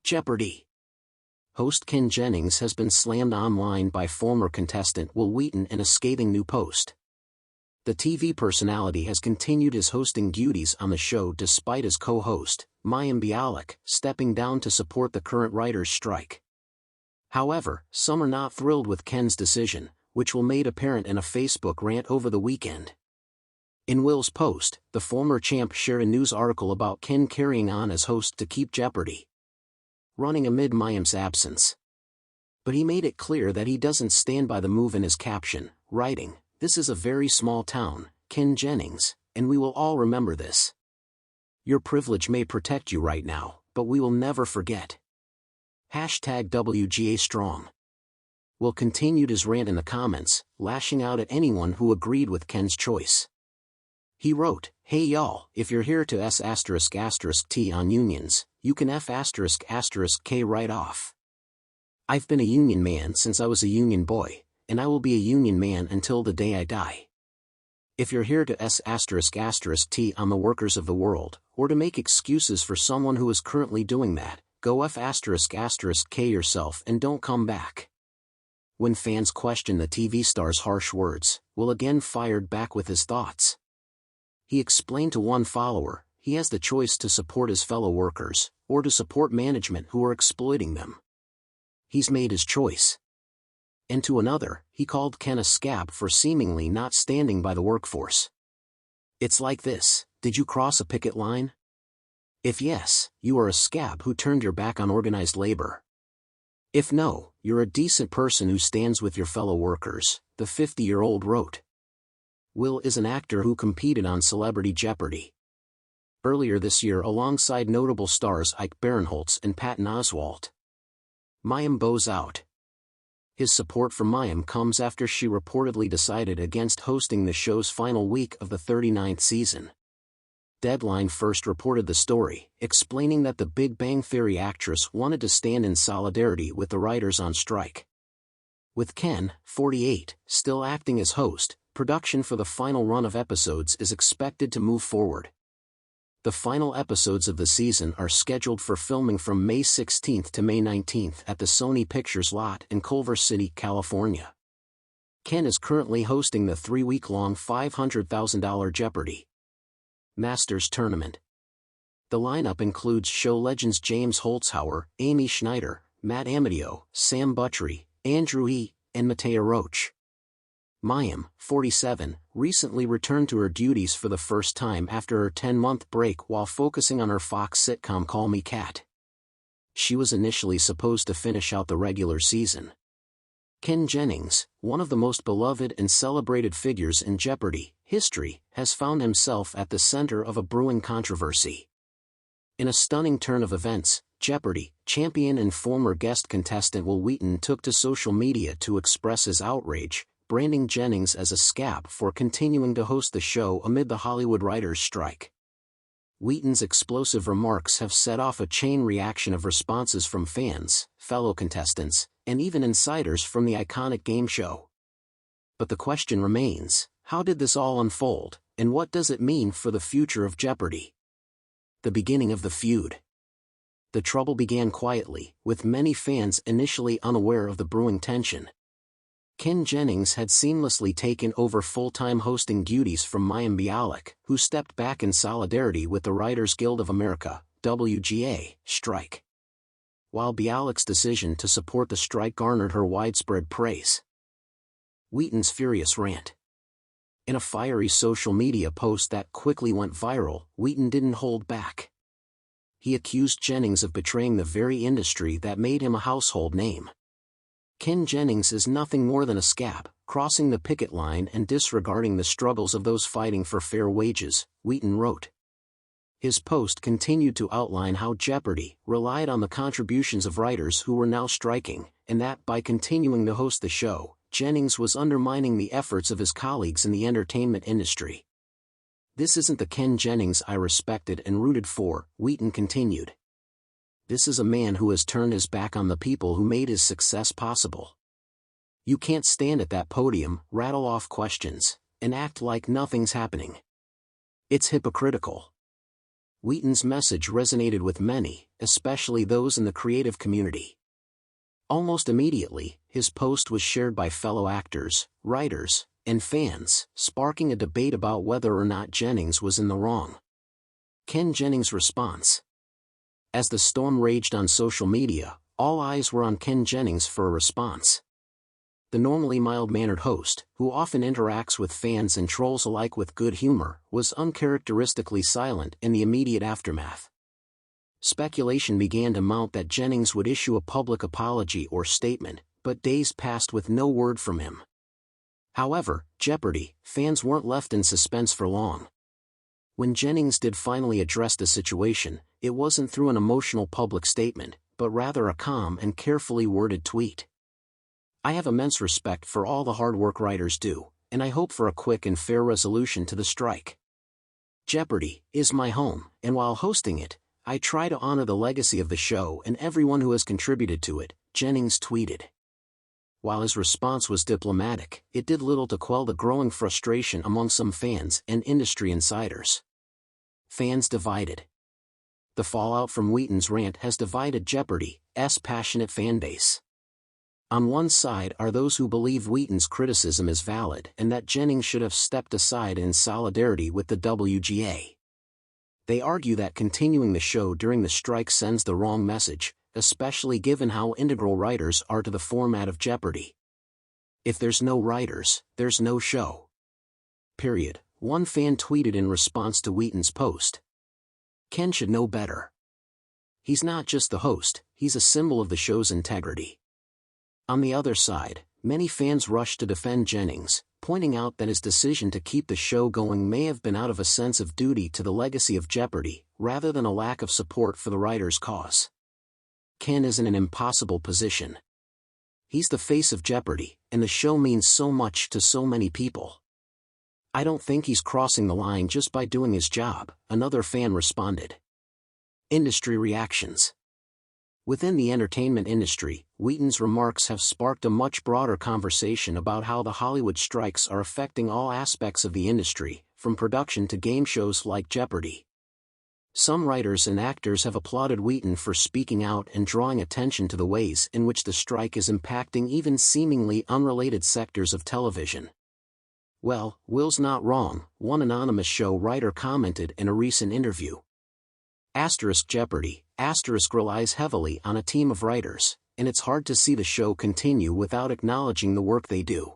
Jeopardy! Host Ken Jennings has been slammed online by former contestant Wheaton in a scathing new post. The TV personality has continued his hosting duties on the show despite his co-host, mayim Bialik, stepping down to support the current writers' strike. However, some are not thrilled with Ken's decision, which was made apparent in a Facebook rant over the weekend. In Will's post, the former champ shared a news article about Ken carrying on as host to keep Jeopardy running amid mayim's absence. But he made it clear that he doesn't stand by the move in his caption, writing, "This is a very small town, Ken Jennings, and we will all remember this. Your privilege may protect you right now, but we will never forget. #WGA Strong." Will continued his rant in the comments, lashing out at anyone who agreed with Ken's choice. He wrote, "Hey y'all, if you're here to S***T on unions, you can F***K right off. I've been a union man since I was a union boy, and I will be a union man until the day I die. If you're here to S***T on the workers of the world, or to make excuses for someone who is currently doing that, go F***K yourself and don't come back." When fans questioned the TV star's harsh words, Will again fired back with his thoughts. He explained to one follower, he has the choice to support his fellow workers, or to support management who are exploiting them. He's made his choice. And to another, he called Ken a scab for seemingly not standing by the workforce. "It's like this, did you cross a picket line? If yes, you are a scab who turned your back on organized labor. If no, you're a decent person who stands with your fellow workers," the 50-year-old wrote. Will is an actor who competed on Celebrity Jeopardy earlier this year alongside notable stars Ike Barinholtz and Patton Oswalt. Mayim bows out. His support for Mayim comes after she reportedly decided against hosting the show's final week of the 39th season. Deadline first reported the story, explaining that the Big Bang Theory actress wanted to stand in solidarity with the writers on strike. With Ken, 48, still acting as host, production for the final run of episodes is expected to move forward. The final episodes of the season are scheduled for filming from May 16 to May 19 at the Sony Pictures lot in Culver City, California. Ken is currently hosting the 3-week-long $500,000 Jeopardy! Masters Tournament. The lineup includes show legends James Holzhauer, Amy Schneider, Matt Amadeo, Sam Buttrey, Andrew E., and Mattea Roach. Mayim, 47, recently returned to her duties for the first time after her 10-month break while focusing on her Fox sitcom Call Me Kat. She was initially supposed to finish out the regular season. Ken Jennings, one of the most beloved and celebrated figures in Jeopardy! History, has found himself at the center of a brewing controversy. In a stunning turn of events, Jeopardy! Champion and former guest contestant Will Wheaton took to social media to express his outrage, branding Jennings as a scab for continuing to host the show amid the Hollywood writers' strike. Wheaton's explosive remarks have set off a chain reaction of responses from fans, fellow contestants, and even insiders from the iconic game show. But the question remains, how did this all unfold, and what does it mean for the future of Jeopardy! The beginning of the feud. The trouble began quietly, with many fans initially unaware of the brewing tension. Ken Jennings had seamlessly taken over full-time hosting duties from mayim Bialik, who stepped back in solidarity with the Writers Guild of America, WGA, strike. While Bialik's decision to support the strike garnered her widespread praise. Wheaton's furious rant. In a fiery social media post that quickly went viral, Wheaton didn't hold back. He accused Jennings of betraying the very industry that made him a household name. Ken Jennings is nothing more than a scab, crossing the picket line and disregarding the struggles of those fighting for fair wages, Wheaton wrote. His post continued to outline how Jeopardy! Relied on the contributions of writers who were now striking, and that by continuing to host the show, Jennings was undermining the efforts of his colleagues in the entertainment industry. "This isn't the Ken Jennings I respected and rooted for," Wheaton continued. "This is a man who has turned his back on the people who made his success possible. You can't stand at that podium, rattle off questions, and act like nothing's happening. It's hypocritical. Wheaton's message resonated with many, especially those in the creative community. Almost immediately, his post was shared by fellow actors, writers, and fans, sparking a debate about whether or not Jennings was in the wrong. Ken Jennings' response. As the storm raged on social media, all eyes were on Ken Jennings for a response. The normally mild-mannered host, who often interacts with fans and trolls alike with good humor, was uncharacteristically silent in the immediate aftermath. Speculation began to mount that Jennings would issue a public apology or statement, but days passed with no word from him. However, Jeopardy! Fans weren't left in suspense for long. When Jennings did finally address the situation, it wasn't through an emotional public statement, but rather a calm and carefully worded tweet. "I have immense respect for all the hard work writers do, and I hope for a quick and fair resolution to the strike. Jeopardy! Is my home, and while hosting it, I try to honor the legacy of the show and everyone who has contributed to it," Jennings tweeted. While his response was diplomatic, it did little to quell the growing frustration among some fans and industry insiders. Fans divided. The fallout from Wheaton's rant has divided Jeopardy's passionate fanbase. On one side are those who believe Wheaton's criticism is valid and that Jennings should have stepped aside in solidarity with the WGA. They argue that continuing the show during the strike sends the wrong message, especially given how integral writers are to the format of Jeopardy! "If there's no writers, there's no show. Period," one fan tweeted in response to Wheaton's post. "Ken should know better. He's not just the host, he's a symbol of the show's integrity." On the other side, many fans rushed to defend Jennings, pointing out that his decision to keep the show going may have been out of a sense of duty to the legacy of Jeopardy! Rather than a lack of support for the writers' cause. Ken is in an impossible position. He's the face of Jeopardy! And the show means so much to so many people. "I don't think he's crossing the line just by doing his job," another fan responded. Industry reactions. Within the entertainment industry, Wheaton's remarks have sparked a much broader conversation about how the Hollywood strikes are affecting all aspects of the industry, from production to game shows like Jeopardy! Some writers and actors have applauded Wheaton for speaking out and drawing attention to the ways in which the strike is impacting even seemingly unrelated sectors of television. "Well, Will's not wrong," one anonymous show writer commented in a recent interview. Jeopardy! Relies heavily on a team of writers, and it's hard to see the show continue without acknowledging the work they do.